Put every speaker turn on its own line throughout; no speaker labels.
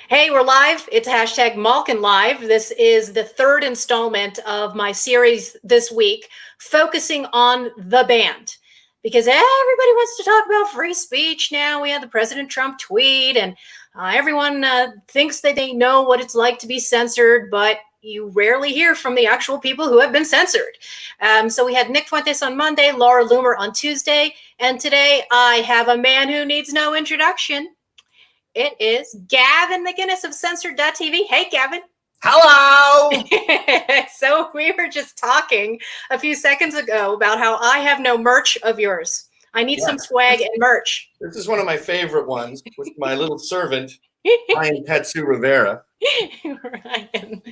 Hey, we're live. It's hashtag Malkin Live. This is the third installment of my series this week, focusing on the band. Because everybody wants to talk about free speech now. We had the President Trump tweet, and everyone thinks that they know what it's like to be censored, but you rarely hear from the actual people who have been censored. So we had Nick Fuentes on Monday, Laura Loomer on Tuesday, and today I have a man who needs no introduction. It is Gavin McInness of censored.tv. Hey, Gavin.
Hello.
So we were just talking a few seconds ago about how I have no merch of yours. I need some swag and merch.
This is one of my favorite ones with my little servant, Ryan Tetsu Rivera.
Ryan.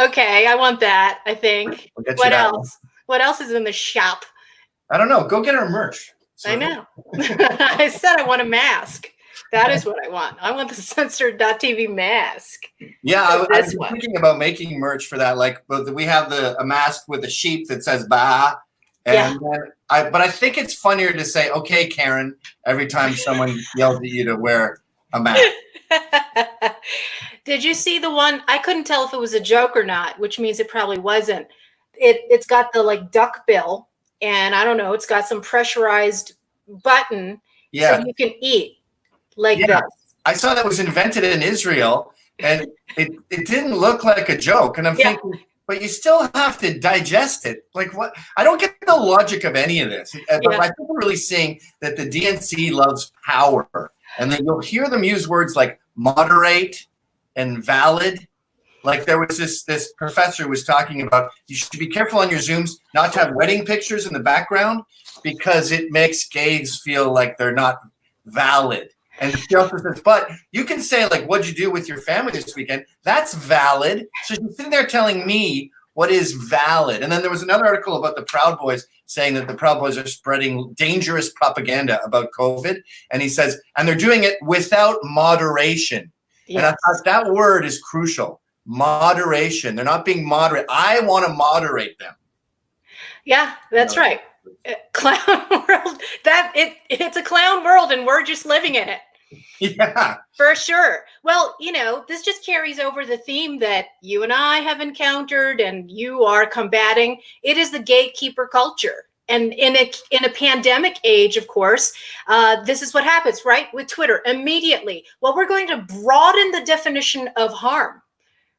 Okay, I want that, I think. What else? What else is in the shop?
I don't know. Go get our merch.
I know. I said I want a mask. That is what I want. I want the censored.tv mask.
Yeah, I was thinking about making merch for that. Like, we have a mask with a sheep that says "ba," and but I think it's funnier to say "Okay, Karen" every time someone yells at you to wear a mask.
Did you see the one? I couldn't tell if it was a joke or not, which means it probably wasn't. It's got the duck bill, and I don't know. It's got some pressurized button, so you can eat. This.
I saw that was invented in Israel, and it didn't look like a joke. And I'm thinking, but you still have to digest it. Like, what? I don't get the logic of any of this. But I think we're really seeing that the DNC loves power. And then you'll hear them use words like moderate and valid. Like there was this professor who was talking about, you should be careful on your Zooms not to have wedding pictures in the background because it makes gays feel like they're not valid. And she also says, but you can say, like, what'd you do with your family this weekend? That's valid. So she's sitting there telling me what is valid. And then there was another article about the Proud Boys saying that the Proud Boys are spreading dangerous propaganda about COVID. And he says, and they're doing it without moderation. Yes. And I thought that word is crucial. Moderation. They're not being moderate. I want to moderate them.
Yeah, that's right. Clown world. It's a clown world, and we're just living in it.
Yeah,
for sure. Well, this just carries over the theme that you and I have encountered, and you are combating. It is the gatekeeper culture, and in a pandemic age, of course, this is what happens, right? With Twitter, immediately. Well, we're going to broaden the definition of harm.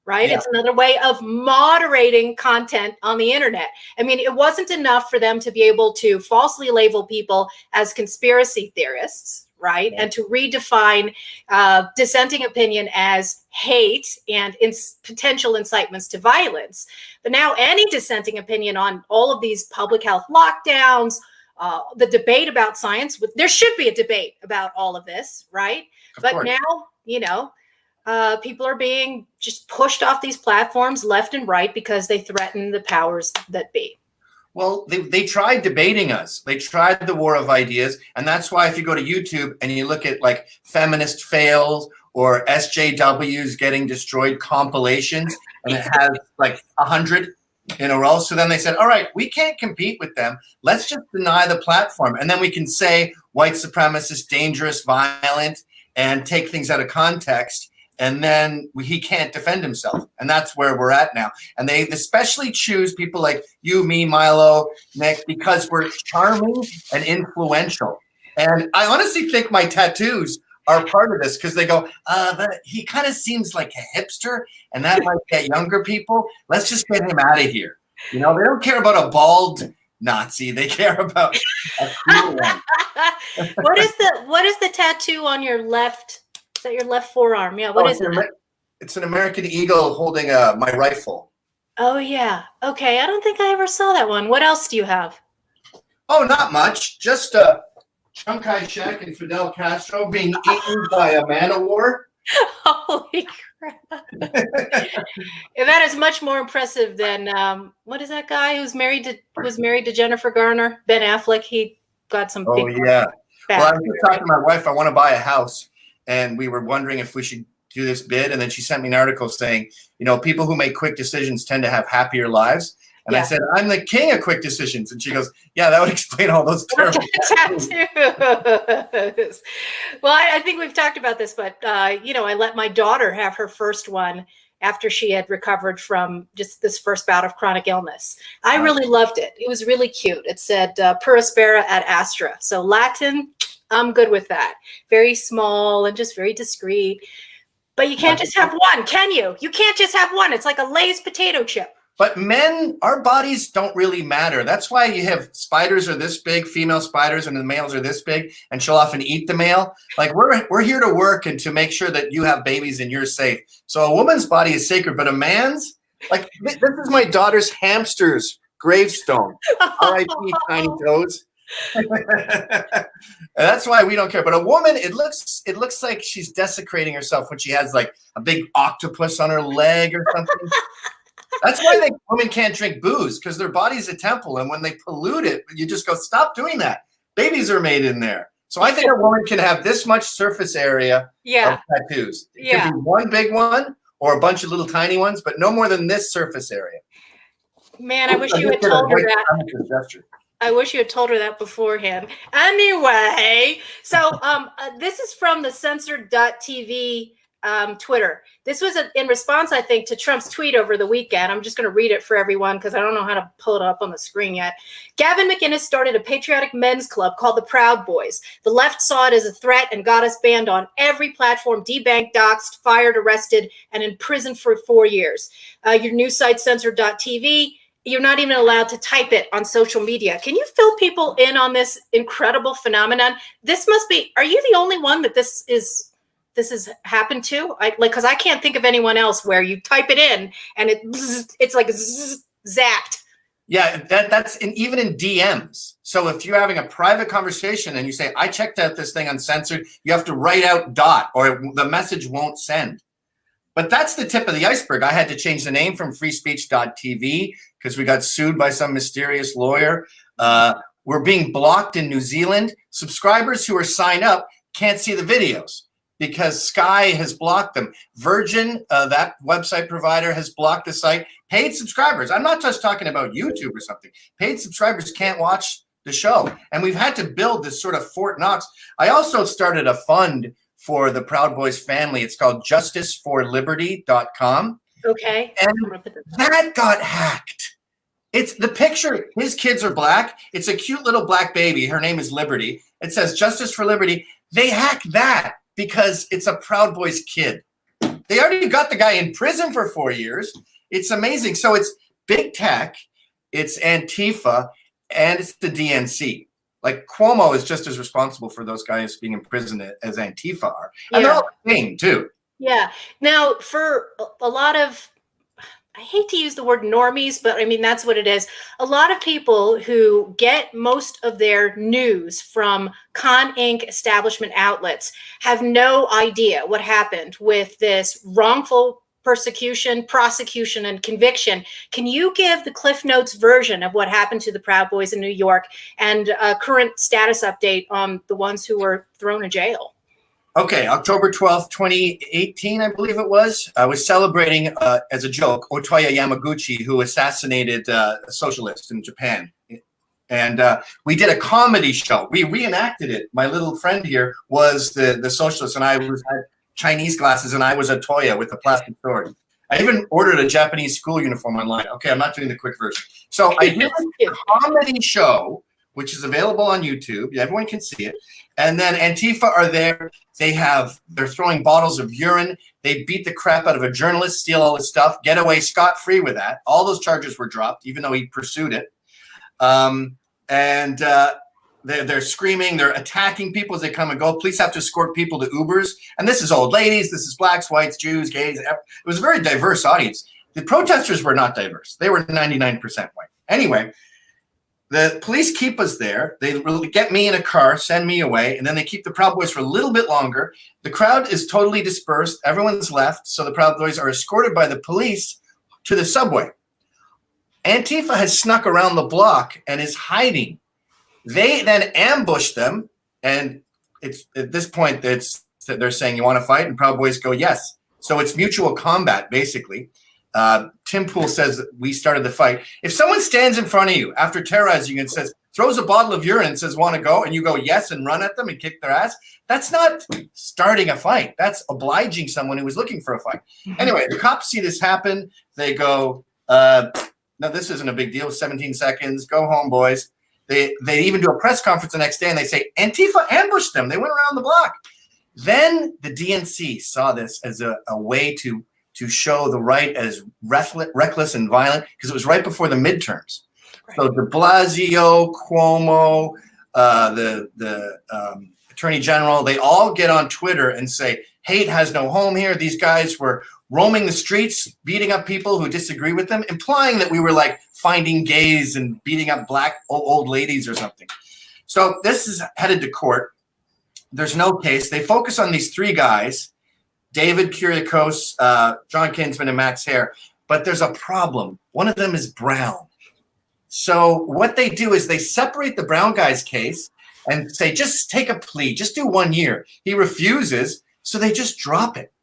Right? Yeah. It's another way of moderating content on the internet. I mean, it wasn't enough for them to be able to falsely label people as conspiracy theorists, right? Yeah. And to redefine dissenting opinion as hate and potential incitements to violence. But now any dissenting opinion on all of these public health lockdowns, the debate about science, there should be a debate about all of this, right? But now, people are being just pushed off these platforms left and right because they threaten the powers that be.
Well, they tried debating us. They tried the war of ideas. And that's why if you go to YouTube and you look at like feminist fails or SJWs getting destroyed compilations, and it has like 100 in a row. So then they said, all right, we can't compete with them. Let's just deny the platform. And then we can say white supremacist, dangerous, violent, and take things out of context. And then he can't defend himself. And that's where we're at now. And they especially choose people like you, me, Milo, Nick, because we're charming and influential. And I honestly think my tattoos are part of this because they go, he kind of seems like a hipster and that might get younger people. Let's just get him out of here. They don't care about a bald Nazi. They care about a cool one.
What is the tattoo on your left? Is that your left forearm? Yeah. What is it?
It's an American eagle holding my rifle.
Oh, yeah. Okay. I don't think I ever saw that one. What else do you have?
Oh, not much. Just Chiang Kai-shek and Fidel Castro being eaten by a man of war.
Holy crap. That is much more impressive than what is that guy who's married to Jennifer Garner? Ben Affleck. He got some big
Well, I was talking to my wife. I want to buy a house. And we were wondering if we should do this bid. And then she sent me an article saying, people who make quick decisions tend to have happier lives. And I said, I'm the king of quick decisions. And she goes, yeah, that would explain all those terrible
tattoos. Well, I think we've talked about this, but, I let my daughter have her first one after she had recovered from just this first bout of chronic illness. I really loved it. It was really cute. It said per aspera ad astra. So Latin, I'm good with that. Very small and just very discreet. But you can't just have one, can you? You can't just have one. It's like a Lay's potato chip.
But men, our bodies don't really matter. That's why you have spiders are this big, female spiders, and the males are this big, and she'll often eat the male. Like we're here to work and to make sure that you have babies and you're safe. So a woman's body is sacred, but a man's, like this is my daughter's hamster's gravestone. R.I.P. Tiny Toes. That's why we don't care. But a woman, it looks like she's desecrating herself when she has like a big octopus on her leg or something. That's why women can't drink booze, because their body's a temple, and when they pollute it, you just go, stop doing that. Babies are made in there. So I think a woman can have this much surface area of tattoos. It can be one big one or a bunch of little tiny ones, but no more than this surface area.
Man, I wish you had told her that. I wish you had told her that beforehand. Anyway, so this is from the censored.tv Twitter. This was in response, I think, to Trump's tweet over the weekend. I'm just going to read it for everyone because I don't know how to pull it up on the screen yet. Gavin McInness started a patriotic men's club called the Proud Boys. The left saw it as a threat and got us banned on every platform, debanked, doxxed, fired, arrested, and in prison for 4 years. Your news site, censored.tv, you're not even allowed to type it on social media. Can you fill people in on this incredible phenomenon? This must be, are you the only one that this has happened to? Because I can't think of anyone else where you type it in and it's like zapped.
Yeah, that's even in DMs. So if you're having a private conversation and you say, I checked out this thing uncensored, you have to write out dot or the message won't send. But that's the tip of the iceberg. I had to change the name from freespeech.tv because we got sued by some mysterious lawyer. We're being blocked in New Zealand. Subscribers who are signed up can't see the videos because Sky has blocked them. Virgin, that website provider, has blocked the site. Paid subscribers, I'm not just talking about YouTube or something. Paid subscribers can't watch the show. And we've had to build this sort of Fort Knox. I also started a fund for the Proud Boys family. It's called justiceforliberty.com.
Okay.
And that got hacked. It's the picture. His kids are black. It's a cute little black baby. Her name is Liberty. It says Justice for Liberty. They hacked that because it's a Proud Boys kid. They already got the guy in prison for 4 years. It's amazing. So it's big tech, it's Antifa, and it's the DNC. Like Cuomo is just as responsible for those guys being imprisoned as Antifa are. And they're all the same too.
Yeah. Now, for a lot of, I hate to use the word normies, but I mean, that's what it is. A lot of people who get most of their news from Con Inc. establishment outlets have no idea what happened with this wrongful persecution, prosecution, and conviction. Can you give the Cliff Notes version of what happened to the Proud Boys in New York and a current status update on the ones who were thrown in jail?
Okay, October 12th, 2018, I believe it was. I was celebrating, as a joke, Otoya Yamaguchi, who assassinated a socialist in Japan. And we did a comedy show. We reenacted it. My little friend here was the socialist, and I had Chinese glasses, and I was a Toya with a plastic sword. I even ordered a Japanese school uniform online. Okay, I'm not doing the quick version. So I did a comedy show, which is available on YouTube. Everyone can see it. And then Antifa are there. They're throwing bottles of urine. They beat the crap out of a journalist, steal all his stuff, get away scot-free with that. All those charges were dropped, even though he pursued it. They're screaming, they're attacking people as they come and go. Police have to escort people to Ubers. And this is old ladies, this is blacks, whites, Jews, gays. It was a very diverse audience. The protesters were not diverse. They were 99% white. Anyway, the police keep us there. They get me in a car, send me away, and then they keep the Proud Boys for a little bit longer. The crowd is totally dispersed. Everyone's left. So the Proud Boys are escorted by the police to the subway. Antifa has snuck around the block and is hiding. They then ambush them, and it's at this point they're saying, "You want to fight?" And Proud Boys go, "Yes." So it's mutual combat, basically. Tim Pool says that we started the fight. If someone stands in front of you after terrorizing you and says, throws a bottle of urine and says, want to go? And you go, yes, and run at them and kick their ass. That's not starting a fight. That's obliging someone who was looking for a fight. Anyway, the cops see this happen. They go, no, this isn't a big deal. 17 seconds. Go home, boys. They even do a press conference the next day and they say, Antifa ambushed them. They went around the block. Then the DNC saw this as a way to show the right as reckless and violent, because it was right before the midterms. Right. So de Blasio, Cuomo, the Attorney General, they all get on Twitter and say, hate has no home here. These guys were roaming the streets, beating up people who disagree with them, implying that we were like finding gays and beating up black old ladies or something. So this is headed to court. There's no case. They focus on these three guys, David Kyriakos, John Kinsman, and Max Hare. But there's a problem. One of them is brown. So what they do is they separate the brown guy's case and say, just take a plea, just do 1 year. He refuses, so they just drop it.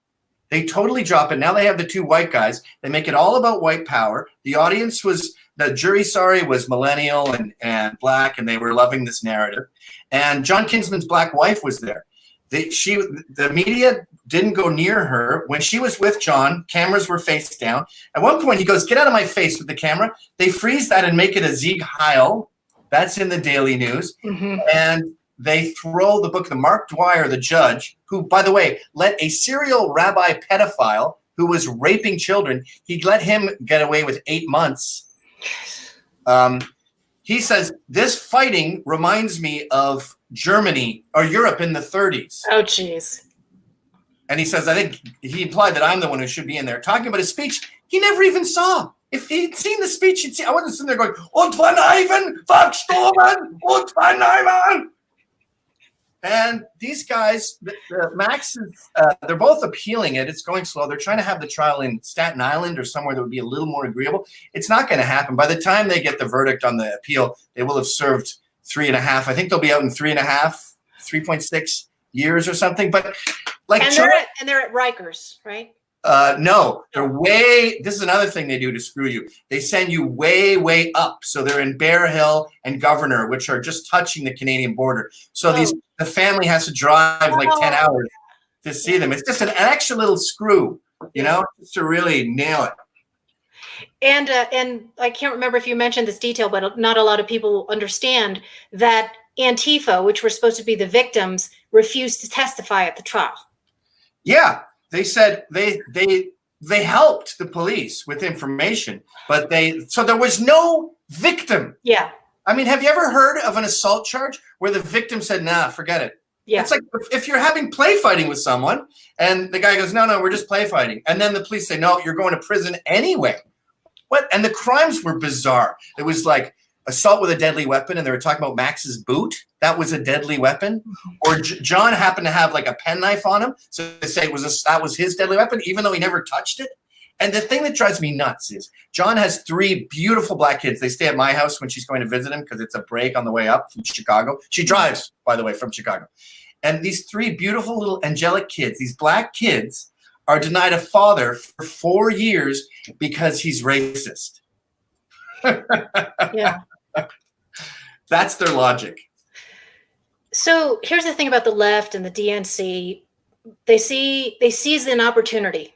They totally drop it. Now they have the two white guys. They make it all about white power. The audience was, the jury, was millennial and black, and they were loving this narrative. And John Kinsman's black wife was there. The media didn't go near her. When she was with John, cameras were face down. At one point, he goes, get out of my face with the camera. They freeze that and make it a Sieg Heil. That's in the Daily News. Mm-hmm. And they throw the book, the Mark Dwyer, the judge, who, by the way, let a serial rabbi pedophile who was raping children, he let him get away with 8 months. He says, this fighting reminds me of Germany or Europe in the 30s.
Oh, geez.
And he says, I think he implied that I'm the one who should be in there. Talking about his speech, he never even saw. If he'd seen the speech, he'd see. I wasn't sitting there going, und von Ivan, verstorben, und von Ivan. And these guys, Max is, they're both appealing it. It's going slow. They're trying to have the trial in Staten Island or somewhere that would be a little more agreeable. It's not going to happen. By the time they get the verdict on the appeal, they will have served 3.5. I think they'll be out in 3.5, 3.6 years or something. But like,
and they're at Rikers, right?
No, they're way. This is another thing they do to screw you. They send you way, way up. So they're in Bear Hill and Governor, which are just touching the Canadian border. So the family has to drive like 10 hours to see them. It's just an extra little screw, just to really nail it.
And I can't remember if you mentioned this detail, but not a lot of people understand that Antifa, which were supposed to be the victims, refused to testify at the trial.
Yeah. They said they helped the police with information, but so there was no victim.
Yeah.
I mean, have you ever heard of an assault charge where the victim said, nah, forget it? Yeah. It's like if you're having play fighting with someone and the guy goes, no, we're just play fighting. And then the police say, no, you're going to prison anyway. What? And the crimes were bizarre. It was like assault with a deadly weapon, and they were talking about Max's boot. That was a deadly weapon. Or John happened to have like a penknife on him, so they say that was his deadly weapon, even though he never touched it. And the thing that drives me nuts is John has 3 beautiful black kids. They stay at my house when she's going to visit him because it's a break on the way up from Chicago. She drives, by the way, from Chicago. And these 3 beautiful little angelic kids, these black kids, are denied a father for 4 years because he's racist.
Yeah.
That's their logic.
So here's the thing about the left and the DNC. They seize an opportunity,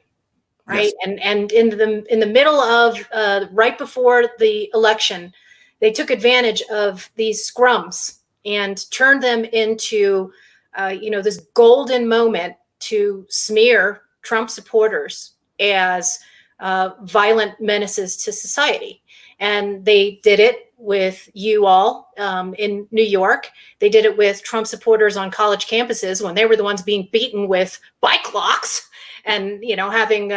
right? Yes. And in the middle of right before the election, they took advantage of these scrums and turned them into this golden moment to smear Trump supporters as violent menaces to society. And they did it with you all in New York. They did it with Trump supporters on college campuses when they were the ones being beaten with bike locks and, having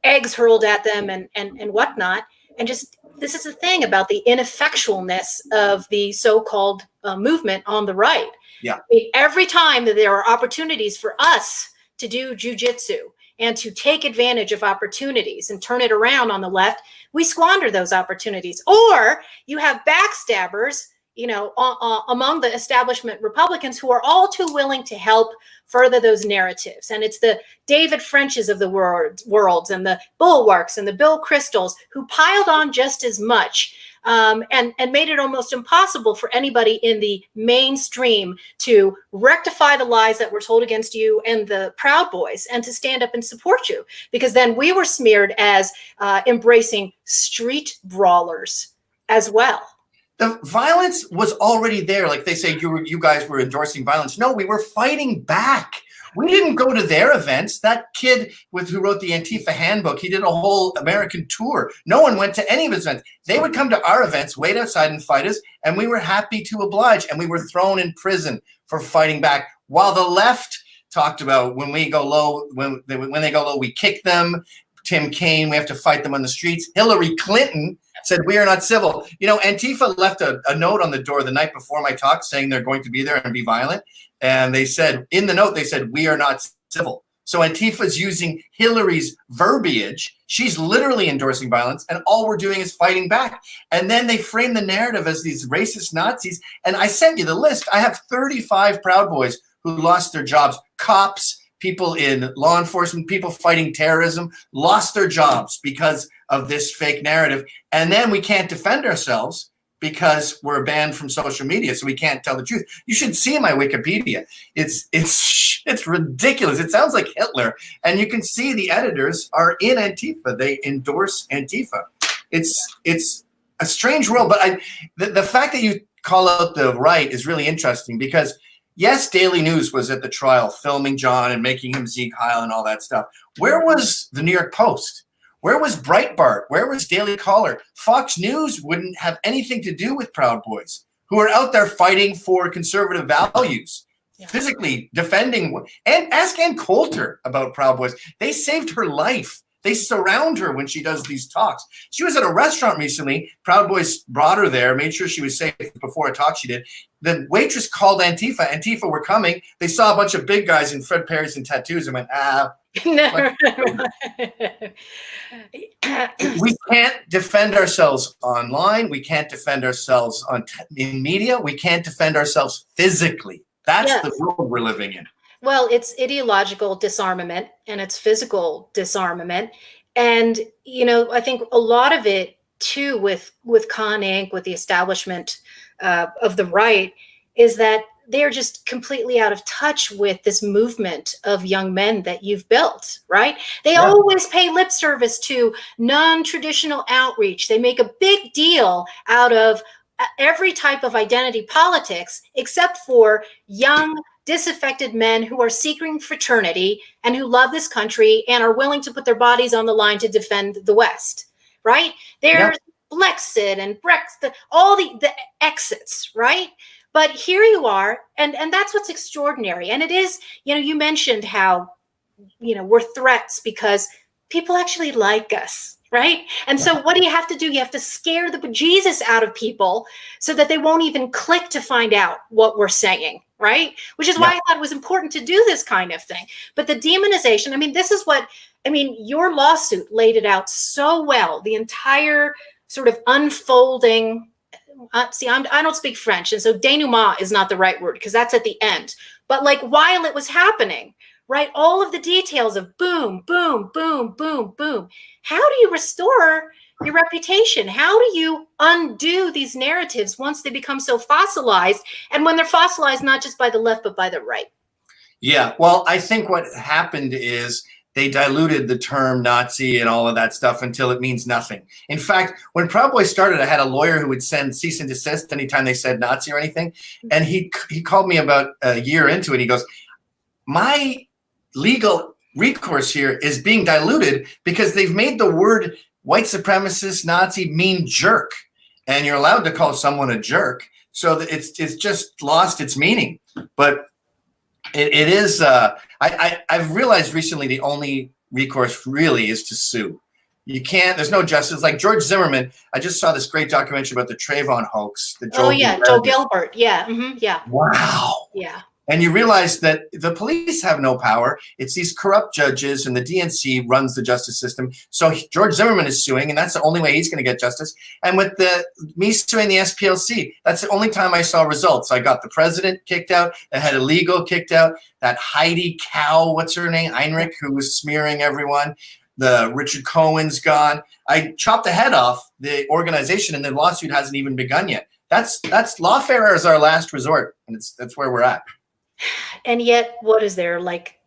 eggs hurled at them and whatnot. And just, this is the thing about the ineffectualness of the so-called movement on the right.
Yeah.
I mean, every time that there are opportunities for us to do jujitsu and to take advantage of opportunities and turn it around on the left, we squander those opportunities. Or you have backstabbers among the establishment Republicans who are all too willing to help further those narratives. And it's the David Frenches of the worlds and the Bulwarks and the Bill Cristols who piled on just as much and made it almost impossible for anybody in the mainstream to rectify the lies that were told against you and the Proud Boys and to stand up and support you. Because then we were smeared as embracing street brawlers as well.
The violence was already there. Like they say, you guys were endorsing violence. No, we were fighting back. We didn't go to their events. That kid who wrote the Antifa handbook, he did a whole American tour. No one went to any of his events. They would come to our events, wait outside and fight us, and we were happy to oblige. And we were thrown in prison for fighting back. While the left talked about when we go low, when they go low, we kick them. Tim Kaine, we have to fight them on the streets. Hillary Clinton said, we are not civil. Antifa left a note on the door the night before my talk saying they're going to be there and be violent. And they said, in the note, they said, we are not civil. So Antifa's using Hillary's verbiage. She's literally endorsing violence. And all we're doing is fighting back. And then they frame the narrative as these racist Nazis. And I sent you the list. I have 35 Proud Boys who lost their jobs. Cops, people in law enforcement, people fighting terrorism, lost their jobs because of this fake narrative. And then we can't defend ourselves because we're banned from social media, so we can't tell the truth. You should see my Wikipedia. It's ridiculous. It sounds like Hitler. And you can see the editors are in Antifa. They endorse Antifa. It's a strange world, but the fact that you call out the right is really interesting because yes, Daily News was at the trial filming John and making him Zeke Heil and all that stuff. Where was the New York Post? Where was Breitbart? Where was Daily Caller? Fox News wouldn't have anything to do with Proud Boys, who are out there fighting for conservative values, physically defending. And ask Ann Coulter about Proud Boys. They saved her life. They surround her when she does these talks. She was at a restaurant recently. Proud Boys brought her there, made sure she was safe before a talk she did. The waitress called Antifa. Antifa were coming. They saw a bunch of big guys in Fred Perry's and tattoos and went, No. We can't defend ourselves online. We can't defend ourselves in media. We can't defend ourselves physically. That's the world we're living in.
Well, it's ideological disarmament and it's physical disarmament. And, I think a lot of it too with Con Inc., with the establishment of the right, is that they're just completely out of touch with this movement of young men that you've built, right? They always pay lip service to non-traditional outreach. They make a big deal out of every type of identity politics, except for young, disaffected men who are seeking fraternity and who love this country and are willing to put their bodies on the line to defend the West, right? There's Blexit and Brexit, all the exits, right? But here you are, and that's what's extraordinary. And it is, you mentioned how, we're threats because people actually like us, right? And so what do you have to do? You have to scare the bejesus out of people so that they won't even click to find out what we're saying, right? Which is why I thought it was important to do this kind of thing. But the demonization, this is your lawsuit laid it out so well, the entire sort of unfolding. I don't speak French, and so denouement is not the right word because that's at the end. But while it was happening, right, all of the details of boom, boom, boom, boom, boom. How do you restore your reputation? How do you undo these narratives once they become so fossilized? And when they're fossilized, not just by the left, but by the right.
Yeah, well, I think what happened is they diluted the term Nazi and all of that stuff until it means nothing. In fact, when Proud Boys started, I had a lawyer who would send cease and desist anytime they said Nazi or anything. And he called me about a year into it. He goes, my legal recourse here is being diluted because they've made the word white supremacist Nazi mean jerk. And you're allowed to call someone a jerk. So that it's just lost its meaning. But it is, I've realized recently the only recourse really is to sue. You can't, there's no justice. Like George Zimmerman, I just saw this great documentary about the Trayvon hoax.
Joe Gilbert. Yeah. Mm-hmm. Yeah.
Wow.
Yeah.
And you realize that the police have no power. It's these corrupt judges, and the DNC runs the justice system. So George Zimmerman is suing, and that's the only way he's going to get justice. And with me suing the SPLC, that's the only time I saw results. I got the president kicked out, the head of legal kicked out, that Heidi Cow, what's her name, Heinrich, who was smearing everyone. The Richard Cohen's gone. I chopped the head off the organization, and the lawsuit hasn't even begun yet. That's lawfare is our last resort, and that's where we're at.
And yet, what is there, like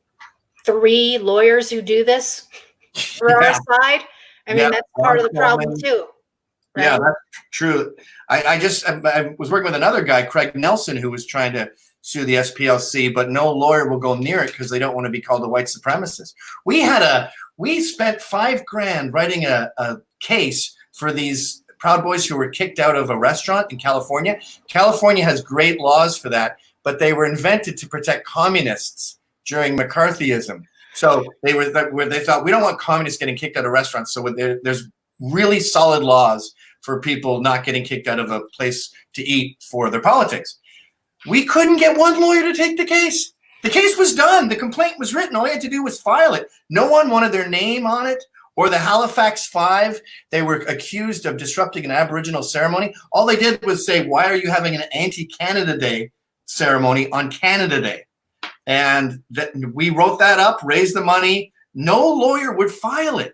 3 lawyers who do this for our side? I mean, that's part of the problem too. Right?
Yeah, that's true. I was working with another guy, Craig Nelson, who was trying to sue the SPLC, but no lawyer will go near it because they don't want to be called a white supremacist. We spent $5,000 writing a case for these Proud Boys who were kicked out of a restaurant in California. California has great laws for that, but they were invented to protect communists during McCarthyism. So they thought, we don't want communists getting kicked out of restaurants. So there's really solid laws for people not getting kicked out of a place to eat for their politics. We couldn't get one lawyer to take the case. The case was done. The complaint was written. All you had to do was file it. No one wanted their name on it. Or the Halifax 5, they were accused of disrupting an Aboriginal ceremony. All they did was say, why are you having an anti-Canada Day ceremony on Canada Day? And we wrote that up, raised the money. No lawyer would file it.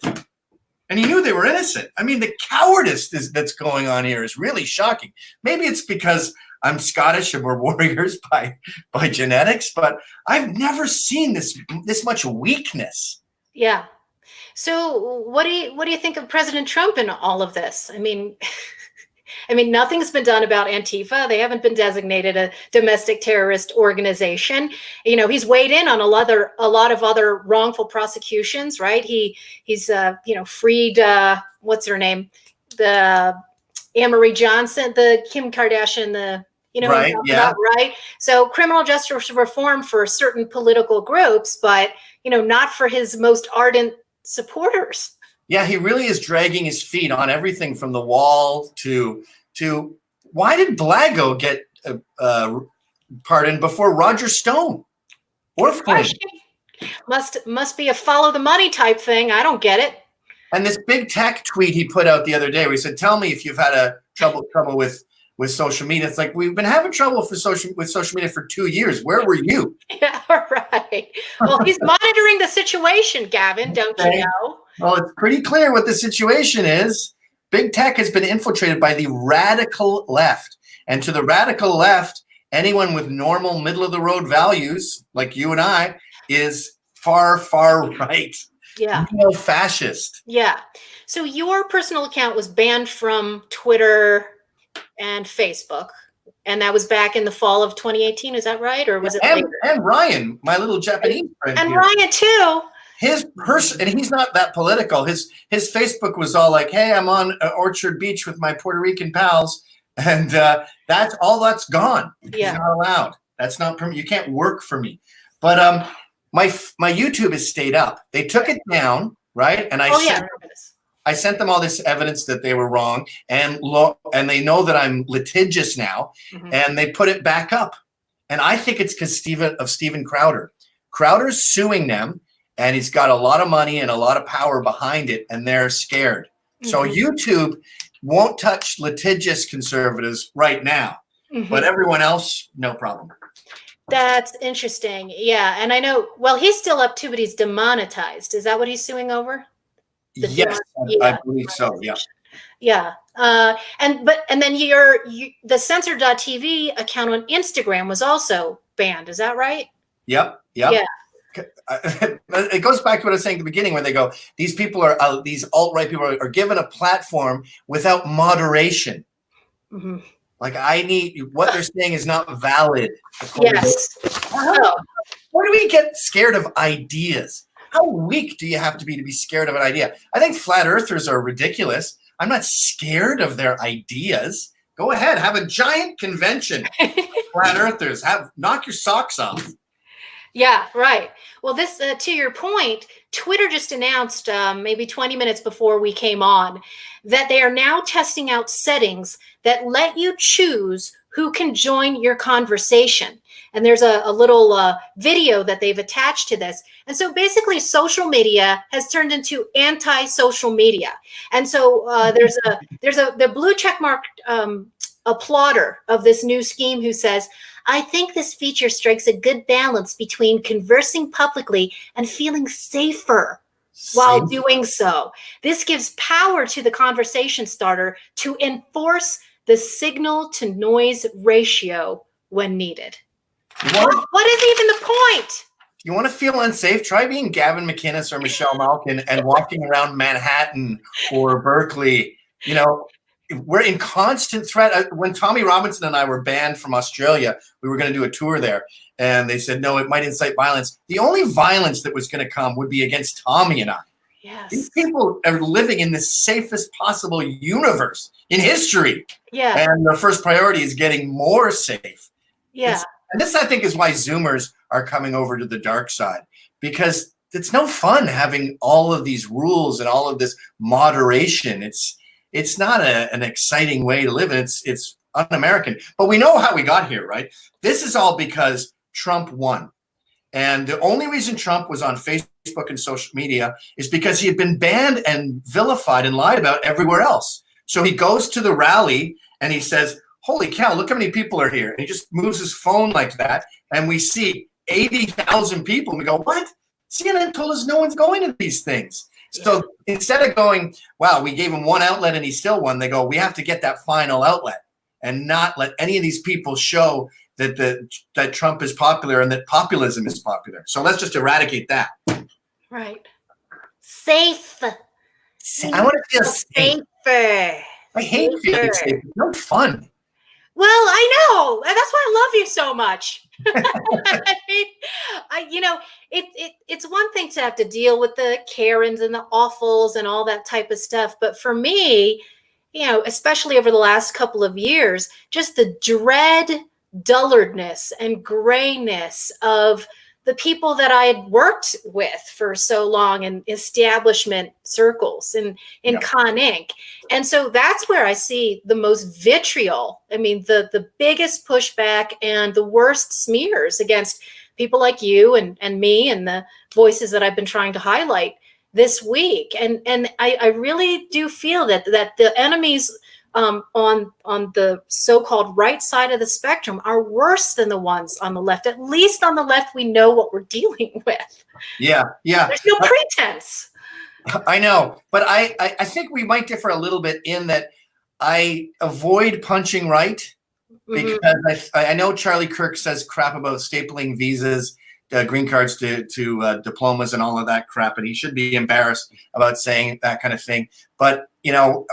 And you knew they were innocent. I mean, the cowardice that's going on here is really shocking. Maybe it's because I'm Scottish and we're warriors by genetics, but I've never seen this much weakness.
Yeah. So what do you think of President Trump in all of this? I mean, nothing's been done about Antifa. They haven't been designated a domestic terrorist organization. You know, he's weighed in on a lot of other wrongful prosecutions, right? He's freed what's her name, the Anne-Marie Johnson, the Kim Kardashian,
right, yeah,
right. So criminal justice reform for certain political groups, but not for his most ardent supporters.
Yeah, he really is dragging his feet on everything from the wall to why did Blago get pardoned before Roger Stone or Flynn?
Must be a follow the money type thing. I don't get it.
And this big tech tweet he put out the other day where he said, tell me if you've had trouble with social media. It's like, we've been having trouble with social media for 2 years. Where were you?
Yeah, right. Well, he's monitoring the situation, Gavin, don't you know?
Well, it's pretty clear what the situation is. Big tech has been infiltrated by the radical left. And to the radical left, anyone with normal middle-of-the-road values, like you and I, is far, far right.
Yeah.
Neo-fascist.
Yeah. So your personal account was banned from Twitter and Facebook, and that was back in the fall of 2018. Is that right, or was it later?
And Ryan, my little Japanese friend,
and here. Ryan too.
And he's not that political. His Facebook was all like, "Hey, I'm on Orchard Beach with my Puerto Rican pals," and that's gone.
Yeah.
He's not allowed. That's not permitted. You can't work for me. But my YouTube has stayed up. They took it down, right? And I sent them all this evidence that they were wrong, and they know that I'm litigious now, and they put it back up. And I think it's because Steven Crowder. Crowder's suing them, and he's got a lot of money and a lot of power behind it, and they're scared. So YouTube won't touch litigious conservatives right now, but everyone else, no problem.
That's interesting. Yeah, and I know, well, he's still up too, but he's demonetized. Is that what he's suing over?
Yes, I believe so. Yeah.
Yeah. And then the censored.tv account on Instagram was also banned. Is that right?
Yep.
Yeah.
It goes back to what I was saying at the beginning, when they go, these people are these alt-right people are given a platform without moderation. Like, what they're saying is not valid.
Yes.
Why do we get scared of ideas? How weak do you have to be scared of an idea? I think flat earthers are ridiculous. I'm not scared of their ideas. Go ahead, have a giant convention. Flat earthers, knock your socks off.
Yeah, right. Well, this to your point, Twitter just announced maybe 20 minutes before we came on that they are now testing out settings that let you choose who can join your conversation. And there's a little video that they've attached to this. And so basically social media has turned into anti-social media. And so there's the blue checkmark applauder of this new scheme who says, I think this feature strikes a good balance between conversing publicly and feeling safer while doing so. This gives power to the conversation starter to enforce the signal to noise ratio when needed. What is even the point?
You want to feel unsafe? Try being Gavin McInness or Michelle Malkin and walking around Manhattan or Berkeley. You know, we're in constant threat. When Tommy Robinson and I were banned from Australia, we were going to do a tour there, and they said, no, it might incite violence. The only violence that was going to come would be against Tommy and I.
Yes.
These people are living in the safest possible universe in history.
Yeah.
And their first priority is getting more safe.
Yeah.
And this, I think, is why Zoomers are coming over to the dark side, because it's no fun having all of these rules and all of this moderation. It's not an exciting way to live. It's un-American. But we know how we got here, right? This is all because Trump won. And the only reason Trump was on Facebook and social media is because he had been banned and vilified and lied about everywhere else. So he goes to the rally and he says, holy cow, look how many people are here. And he just moves his phone like that. And we see 80,000 people. And we go, what? CNN told us no one's going to these things. So instead of going, wow, we gave him one outlet and he still won, they go, we have to get that final outlet and not let any of these people show that Trump is popular and that populism is popular. So let's just eradicate that.
Right. Safe.
I want to feel safe.
Safer.
I hate feeling safe. It's no fun.
Well, I know. That's why I love you so much. I mean, it's one thing to have to deal with the Karens and the awfuls and all that type of stuff. But for me, especially over the last couple of years, just the dread, dullardness and grayness of the people that I had worked with for so long in establishment circles and in Con Inc. And so that's where I see the most vitriol. I mean, the biggest pushback and the worst smears against people like you and me and the voices that I've been trying to highlight this week. And I really do feel that the enemies on the so-called right side of the spectrum are worse than the ones on the left. At least on the left, we know what we're dealing with.
Yeah.
There's no pretense.
I know, but I think we might differ a little bit in that I avoid punching right because I know Charlie Kirk says crap about stapling visas, green cards to diplomas and all of that crap, and he should be embarrassed about saying that kind of thing. But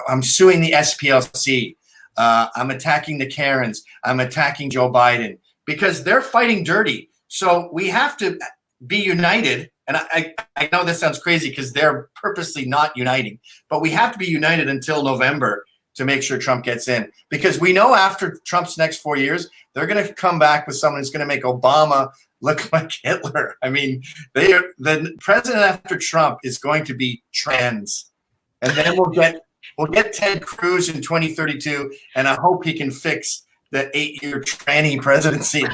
I'm suing the SPLC. I'm attacking the Karens. I'm attacking Joe Biden because they're fighting dirty. So we have to be united. And I know this sounds crazy because they're purposely not uniting, but we have to be united until November to make sure Trump gets in, because we know after Trump's next 4 years, they're going to come back with someone who's going to make Obama look like Hitler. I mean, the president after Trump is going to be trans. And then we'll get Ted Cruz in 2032, and I hope he can fix the 8-year tranny presidency.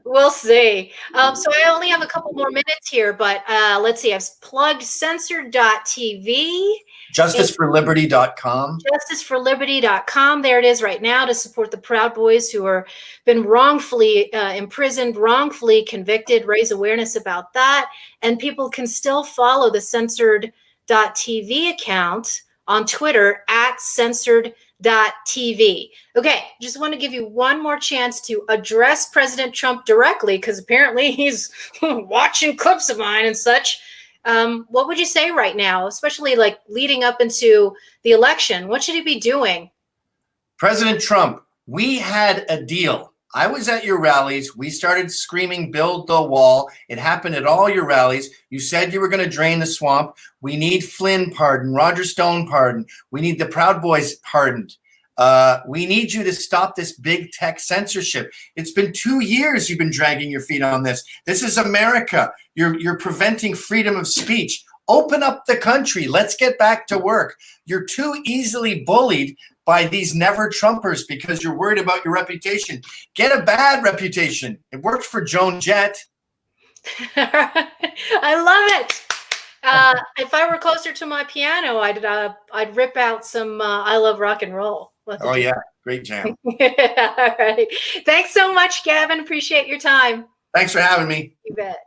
We'll see. So I only have a couple more minutes here, but let's see. I've plugged censored.tv.
JusticeForLiberty.com.
JusticeForLiberty.com. There it is right now to support the Proud Boys who are been wrongfully imprisoned, wrongfully convicted, raise awareness about that. And people can still follow the censored.tv account on Twitter at censored.tv. Okay, just want to give you one more chance to address President Trump directly, because apparently he's watching clips of mine and such. What would you say right now, especially like leading up into the election? What should he be doing?
President Trump, we had a deal. I was at your rallies. We started screaming, build the wall. It happened at all your rallies. You said you were going to drain the swamp. We need Flynn pardoned, Roger Stone pardoned. We need the Proud Boys pardoned. We need you to stop this big tech censorship. It's been 2 years you've been dragging your feet on this. This is America. You're preventing freedom of speech. Open up the country. Let's get back to work. You're too easily bullied by these never Trumpers because you're worried about your reputation. Get a bad reputation. It worked for Joan Jett.
I love it. If I were closer to my piano, I'd rip out some I Love Rock and Roll.
Oh yeah, great jam.
All right. Thanks so much, Gavin. Appreciate your time.
Thanks for having me.
You bet.